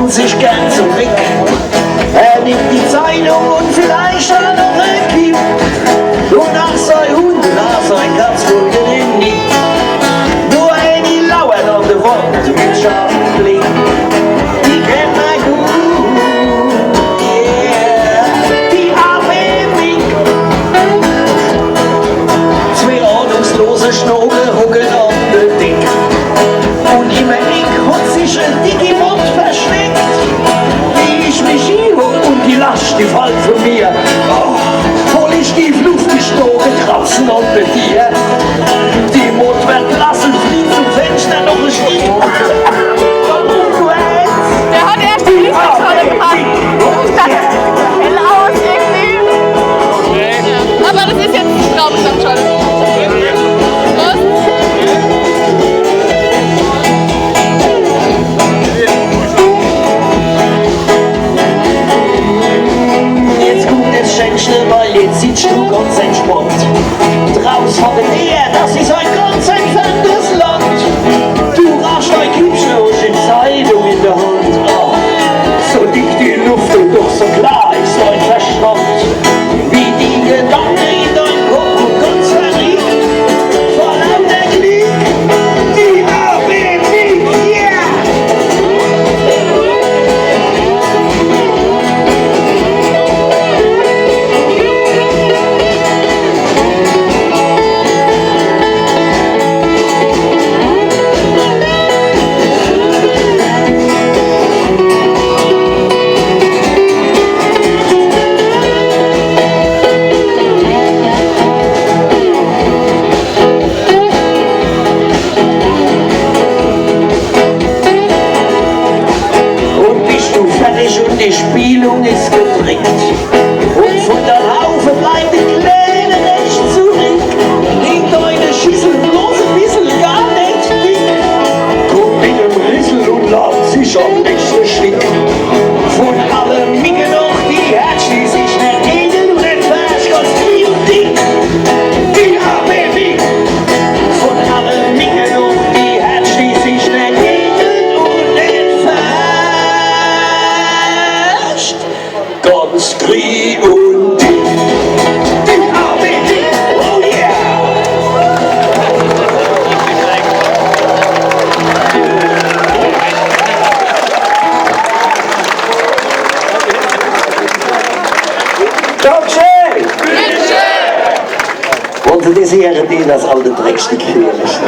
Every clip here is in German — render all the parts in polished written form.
Sich gern zurück. Nimmt die Zeitung und vielleicht auch noch ein Kind. Und nach sein Hund, nach sein Katz holt er den nicht. Nur eine lauert an der Wand mit scharfen Blick. Die kennt man gut, yeah. Die arme Mink. Zwei ahnungslose Schnogen hocken an der Dick. Und immer Nick hat sich ein Digimon verschleckt. Und die Last, die fällt von mir. Oh, hol ich die Luft gestochen draußen unter dir. Die Mut wird lassen, fliegt zum Fenster noch ein Stück. Der hat erst die Lieblingsrolle gemacht. Ich dachte, hell aus irgendwie. Ja. Aber das ist jetzt, glaube ich, dann schon. Weil jetzt sitzt du ganz entspannt. Draus von der Nähe, das ist ein ganz entferntes Land. Du raschst ein Kippschloss in Zeitung in der Hand. Oh, so dick die Luft und doch so klar ist dein Verstand. Wie die Gedanken in dein Kopf und ganz verrückt. Vor lauter Glück, die ABB, yeah! Die Spielung ist gedrängt und von der Haufe bleibt die Kleine recht zurück. Nehmt eure Schüssel bloß ein bisschen gar nicht dick. Kommt mit dem Rissel und laut sich am nächsten Stück. Von allen Micken noch die Herz, die sich nicht edel und entfärscht ganz tief und dick. Die ABB. Von allen Micken noch die Herz, die sich nicht edel und entfärscht. Ganz Krie und dick. Die ABD, oh yeah! Dankeschön! Wollen Sie das hören, das alte Dreckstück hier ist?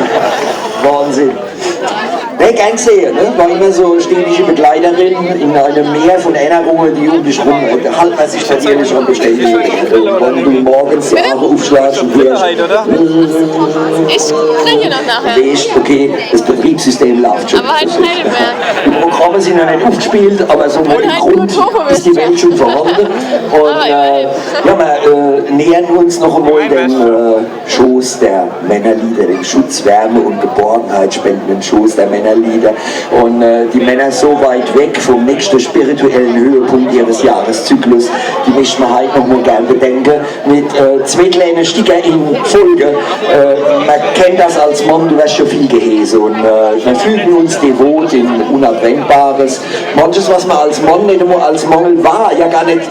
Wahnsinn! Ne, gern gesehen, ne? War immer so städtische Begleiterin in einem Meer von Erinnerungen, die um dich rum halt man sich natürlich schon beständig. Wenn du morgens die Augen aufschlägst und hörst. Ich kriege noch nachher. Weißt, okay, das Betriebssystem läuft schon. Aber halt schnell mehr. Die Programme sind noch nicht aufgespielt, aber so im Grund ist die Welt schon vorhanden. Und ja, wir nähern uns noch einmal dem Schoß der Männerlieder, den Schutz, Wärme und Geborgenheit spendenden Schoß der Männerlieder. Und die Männer so weit weg vom nächsten spirituellen Höhepunkt ihres Jahreszyklus, die möchte man heute noch mal gern bedenken, mit zwei kleinen Sticker in Folge. Man kennt das als Mann, du hast schon viel gehäse und wir fühlen uns devot in Unabwendbares. Manches, was man als Mann nicht einmal als Mangel war, ja gar nicht,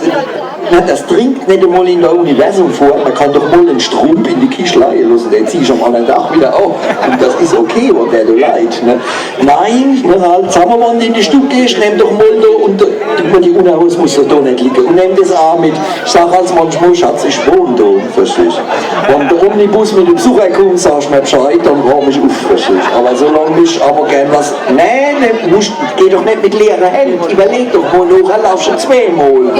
das dringt nicht einmal in der Universum vor. Man kann doch mal einen Strumpf in die Kischleihe lassen, den zieh ich am anderen Tag wieder auf. Und das ist okay, wo der da leid. Ne? Nein, halt, sagen wir mal, in die Stube gehst, nimm doch mal da und die Unterhose muss da nicht liegen. Und nimm das auch mit. Ich sag als manchmal, Schatz, ich wohne da, verstehst du? Wenn der Omnibus mit dem Besucher kommt, sagst du mir Bescheid, dann räum ich auf, verstehst du? Aber solange ich aber gern was, nein, geh doch nicht mit leeren Händen, überleg doch mal, nachher laufst du zweimal.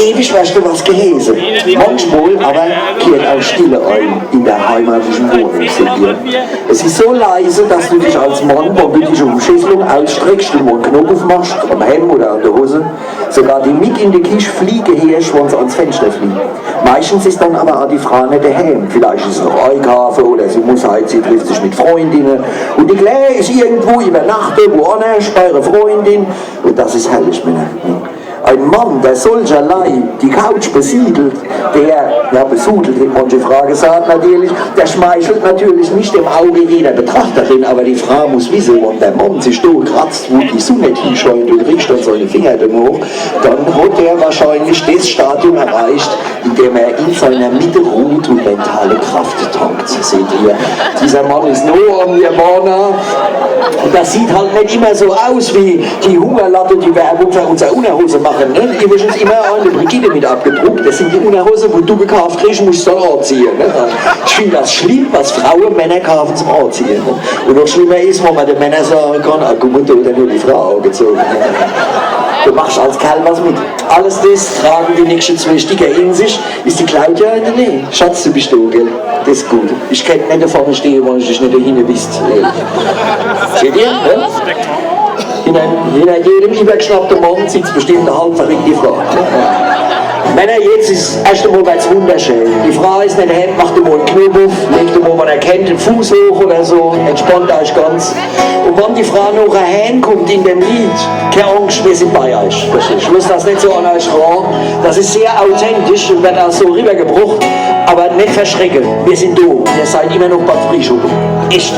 ewig weißt du was gehäse. Manchmal aber kehrt auch Stille ein in der heimatlichen Wohnung, seht ihr. Es ist so leise, dass du dich als Mann, wenn du dich um Schäselung ausstreckst und mal einen Knopf aufmachst, am Hemd oder an der Hose, sogar die mit in die Küche fliegen herrschst, wenn sie ans Fenster fliegen. Meistens ist dann aber auch die Frau nicht daheim. Vielleicht ist sie noch einkaufen oder sie muss halt, sie trifft sich mit Freundinnen. Und die Kleine ist irgendwo übernachtet, woanders bei ihrer Freundin. Und das ist herrlich, Männer. Ein Mann, der solcherlei die Couch besiedelt, besudelt, wie manche Frau gesagt natürlich, der schmeichelt natürlich nicht im Auge jeder Betrachterin, aber die Frau muss wissen, wenn der Mann sich da kratzt, wo die Sonne nicht hinscheint und riecht dann seine Finger dann hoch, dann hat er wahrscheinlich das Stadium erreicht, in dem er in seiner Mitte ruht und mentale Kraft tankt. Seht ihr, dieser Mann ist nur am Nirvana und das sieht halt nicht immer so aus wie die Hungerlatte, die Werbung für unsere Unterhose machen. Ne? Ihr wisst uns immer eine Brigitte mit abgedruckt. Das sind die Unterhosen, wo du gekauft kriegst, musst du dann anziehen. Ne? Ich finde das schlimm, was Frauen Männer kaufen zum Anziehen. Ne? Und noch schlimmer ist, wenn man den Männern sagen kann, ah, guck mal, da hat nur die Frau angezogen. Ne? Du machst als Kerl was mit. Alles das tragen die nächsten 2 Sticker in sich. Ist die Claudia in der Nähe? Schatz, du bist da, gell? Das ist gut. Ich kann nicht da vorne stehen, wenn ich dich nicht dahinter bist. Seht ihr? Ne? Hinter jedem übergeschnappten Mann sitzt bestimmt eine halb verrückte Frau. Männer, jetzt ist erst einmal ganz wunderschön. Die Frau ist nicht daheim, macht mal einen Knopf auf, legt mal, man erkennt, den Fuß hoch oder so, entspannt euch ganz. Und wenn die Frau noch reinkommt in dem Lied, keine Angst, wir sind bei euch. Ich muss das nicht so an euch ran. Das ist sehr authentisch und wird auch so rübergebracht, aber nicht verschrecken. Wir sind da. Ihr seid immer noch beim Frühstück. Echt.